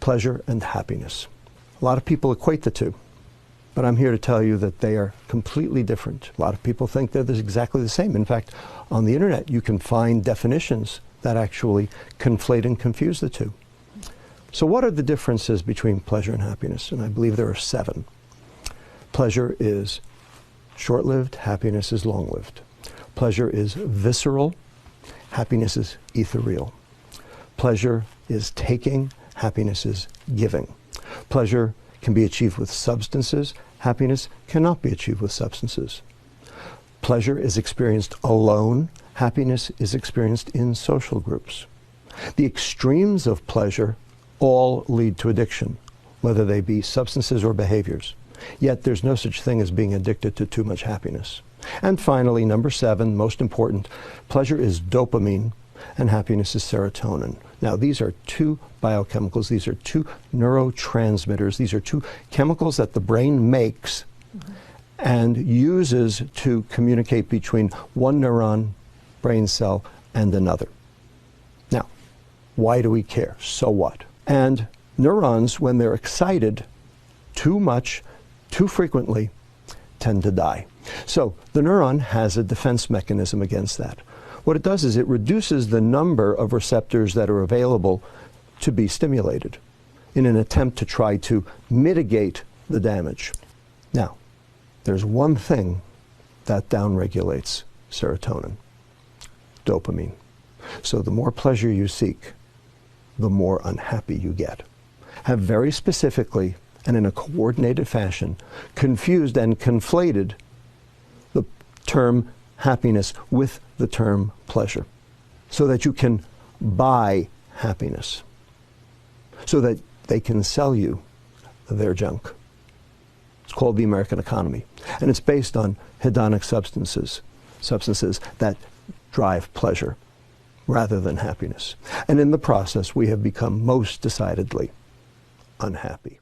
pleasure and happiness. A lot of people equate the two, but I'm here to tell you that they are completely different. A lot of people think they're exactly the same. In fact, on the internet, you can find definitions that actually conflate and confuse the two. So what are the differences between pleasure and happiness? And I believe there are 7. Pleasure is short-lived, happiness is long-lived. Pleasure is visceral, happiness is ethereal. Pleasure is taking, happiness is giving. Pleasure can be achieved with substances, happiness cannot be achieved with substances. Pleasure is experienced alone, happiness is experienced in social groups. The extremes of pleasure all lead to addiction, whether they be substances or behaviors. Yet there's no such thing as being addicted to too much happiness. And finally, number 7, most important, pleasure is dopamine and happiness is serotonin. Now, these are 2 biochemicals. These are 2 neurotransmitters. These are 2 chemicals that the brain makes and uses to communicate between one neuron, brain cell, and another. Now, why do we care? So what? And neurons, when they're excited too much, too frequently, tend to die. So the neuron has a defense mechanism against that. What it does is it reduces the number of receptors that are available to be stimulated in an attempt to try to mitigate the damage. Now, there's one thing that downregulates serotonin: dopamine. So the more pleasure you seek, the more unhappy you get. Have very specifically and in a coordinated fashion confused and conflated the term happiness with the term pleasure, so that you can buy happiness, so that they can sell you their junk. It's called the American economy, and it's based on hedonic substances that drive pleasure rather than happiness. And in the process, we have become most decidedly unhappy.